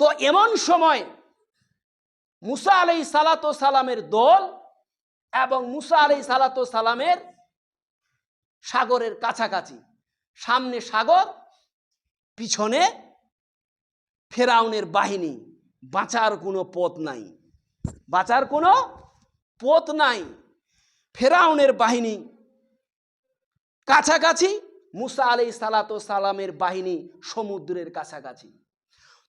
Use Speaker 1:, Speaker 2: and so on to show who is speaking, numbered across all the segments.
Speaker 1: তো এমন সময় মুসা আলাইহিস সালাতু সালামের দল এবং মুসা আলাইহিস সালাতু সালামের সাগরের কাছাকাছি, সামনে সাগর, পিছনে ফেরাউনের বাহিনী। বাঁচার কোনো পথ নাই, বাঁচার কোনো পথ নাই। ফেরাউনের বাহিনী কাছাকাছি, মুসা আলাইহিস সালাতু সালামের বাহিনী সমুদ্রের কাছাকাছি।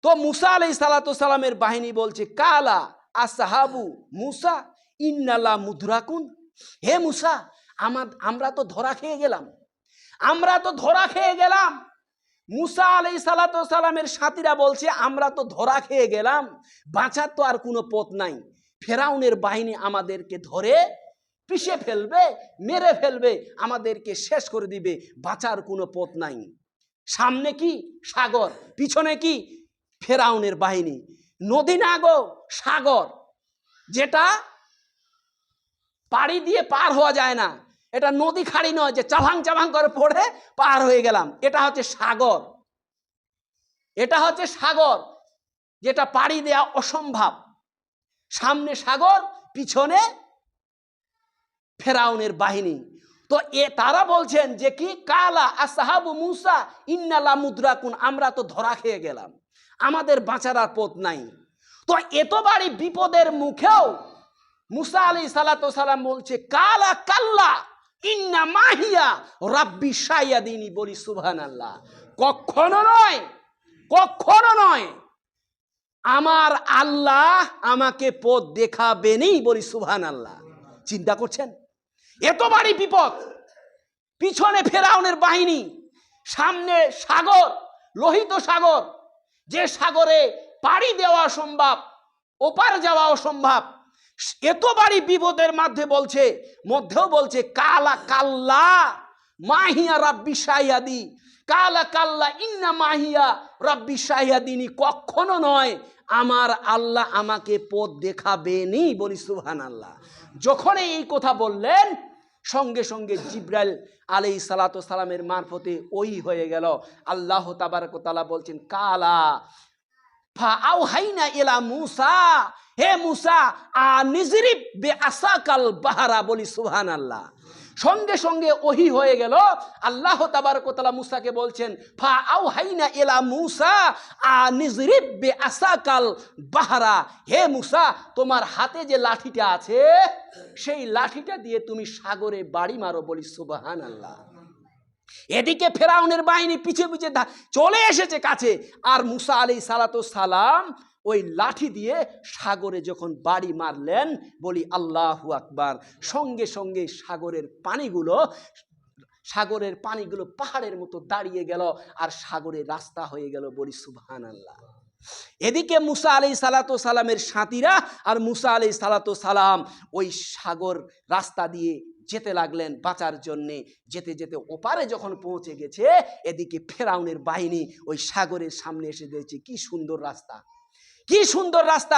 Speaker 1: তো মুসা আলাইহিস সালাতু সালামের বাহিনী বলছে, কালা আসহাবু মুসা ইন্নালা মুদরাকুন। হে মুসা, আমরা তো ধরা খেয়ে গেলাম, আমরা তো ধরা খেয়ে গেলাম। মুসা আলাইহিস সালাতু সালামের সাথীরা বলছে, আমরা তো ধরা খেয়ে গেলাম, বাঁচার তো আর কোনো পথ নাই। ফেরাউনের বাহিনী আমাদেরকে ধরে পিষে ফেলবে, মেরে ফেলবে, আমাদেরকে শেষ করে দিবে, বাঁচার কোনো পথ নাই। সামনে কি সাগর, পিছনে কি ফেরাউনের বাহিনী। নদী না গো, সাগর, যেটা পাড়ি দিয়ে পার হওয়া যায় না। এটা নদী খাড়ি নয় যে চাভাং চাভাং করে পড়ে পার হয়ে গেলাম। এটা হচ্ছে সাগর, এটা হচ্ছে সাগর, যেটা পাড়ি দেওয়া অসম্ভব। সামনে সাগর, পিছনে ফেরাউনের বাহিনী। তো তারা বলছেন যে কি, কালা আসহাবু মুসা ইন্নালা মুদরাকুন, আমরা তো ধরা খেয়ে গেলাম, আমাদের বাঁচার আর পথ নাই। তো এতবারই বিপদের মুখেও মুসা আলাইহিস সালাতু সালাম বলছে, কালা কাল্লা ইন্না মাহিয়া রাব্বি সায়াদিনী। বলি সুবহানাল্লাহ। কখনো নয়, কখনো নয়, আমার আল্লাহ আমাকে পথ দেখাবেনই। বলি সুবহানাল্লাহ। চিন্তা করছেন, এতবারই বিপদ, পিছনে ফেরাউনের বাহিনী, সামনে সাগর, লোহিত সাগর, যে সাগরে পাড়ি দেওয়া অসম্ভব, ওপার যাওয়া অসম্ভব। এতবারই বিপদের মধ্যেও বলছে কালা কাল্লা মাহিয়া রাব্বি সাইয়াদি, কালা কাল্লা ইন্না মাহিয়া রাব্বি সাইয়াদিনী। কখনো নয়, আমার আল্লাহ আমাকে পথ দেখাবেনই। বলি সুবহানাল্লাহ। যখন এই কথা বললেন, সঙ্গে সঙ্গে জিবরাইল আলাইহিস সালাতু সালামের মারফতে ওই হয়ে গেল। আল্লাহ তাবারক ওয়া তাআলা বলছেন, কালা ফাআওহাইনা ইলা মুসা, হে মুসা আনিজরিব বিআসাকাল বাহরা। বলি সুবহানাল্লাহ। সঙ্গে সঙ্গে ওহী হয়ে গেল। আল্লাহ তাবারক ওয়া তাআলা মুসাকে বলছেন, ফাআওহাইনা ইলা মুসা আনিজরিব বিআসাকাল বাহরা। হে মুসা, তোমার হাতে যে লাঠিটা আছে, সেই লাঠিটা দিয়ে তুমি সাগরে বাড়ি মারো। বলি সুবহানাল্লাহ। এদিকে ফেরাউনের বাহিনী পিছে পিছে চলে এসেছে কাছে, আর মুসা আলাইহিস সালাতু সালাম ওই লাঠি দিয়ে সাগরে যখন বাড়ি মারলেন, বলি আল্লাহু আকবার, সঙ্গে সঙ্গে সাগরের পানিগুলো পাহাড়ের মতো দাঁড়িয়ে গেল, আর সাগরের রাস্তা হয়ে গেল। বলি সুবহানাল্লাহ। এদিকে মুসা আলাইহিস সালাতু সালামের সাথীরা আর মুসা আলাইহিস সালাতু সালাম ওই সাগর রাস্তা দিয়ে যেতে লাগলেন বাঁচার জন্যে। যেতে যেতে ওপারে যখন পৌঁছে গেছে, এদিকে ফেরাউনের বাহিনী ওই সাগরের সামনে এসে দেখছে, কি সুন্দর রাস্তা, কি সুন্দর রাস্তা।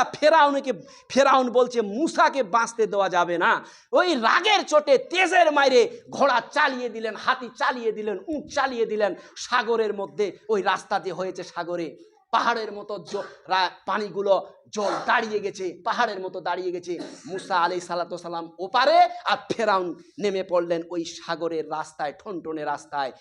Speaker 1: ফেরাউন বলছে, মুসাকে বাঁচতে দেওয়া যাবে না। ওই রাগের চোটে, তেজের মাইরে ঘোড়া চালিয়ে দিলেন, হাতি চালিয়ে দিলেন, উট চালিয়ে দিলেন সাগরের মধ্যে। ওই রাস্তা দিয়ে হয়েছে সাগরে, পাহাড়ের মতো পানিগুলো জল দাঁড়িয়ে গেছে, পাহাড়ের মতো দাঁড়িয়ে গেছে। মুসা আলাইহিস সালাতু সালাম ওপারে, আর ফেরাউন নেমে পড়লেন ওই সাগরের রাস্তায়, ঠনঠনে রাস্তায়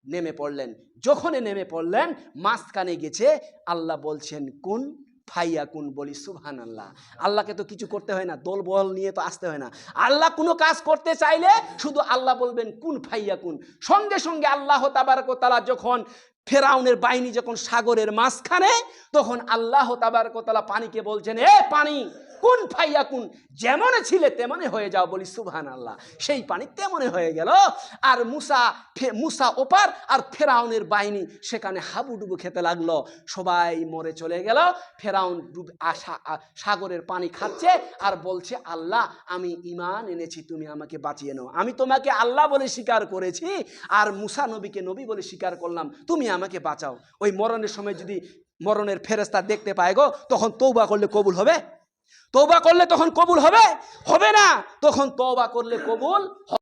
Speaker 1: নেমে পড়লেন। যখনই নেমে পড়লেন, মাঝখানে গেছে, আল্লাহ বলছেন কুন ফাইয়াকুন। বলি সুবহানাল্লাহ। আল্লাহকে তো কিছু করতে হয় না, দল বল নিয়ে তো আসতে হয় না। আল্লাহ কোনো কাজ করতে চাইলে শুধু আল্লাহ বলবেন কুন ফাইয়াকুন। সঙ্গে সঙ্গে আল্লাহ তাবারক ওয়া তাআলা যখন ফেরাউনের বাহিনী যখন সাগরের মাঝখানে, তখন আল্লাহ তাবারক ওয়া তাআলা পানিকে বলছেন, এ পানি কুন ফাইয়াকুন, যেমনে ছিলে তেমনে হয়ে যাও। বলি সুবহানাল্লাহ। সেই পানি তেমনে হয়ে গেল। আর মুসা ওপার, আর ফেরাউনের বাহিনী সেখানে হাবুডুবু খেতে লাগলো। সবাই মরে চলে গেল। ফেরাউন সাগরের পানি খাচ্ছে আর বলছে, আল্লাহ আমি ঈমান এনেছি, তুমি আমাকে বাঁচিয়ে নাও। আমি তোমাকে আল্লাহ বলে স্বীকার করেছি, আর মুসা নবীকে নবী বলে স্বীকার করলাম, তুমি আমাকে বাঁচাও। ওই মরণের সময় যদি মরণের ফেরেশতা দেখতে পায় গো, তখন তওবা করলে কবুল হবে? তওবা করলে তখন কবুল হবে? হবে না। তখন তওবা করলে কবুল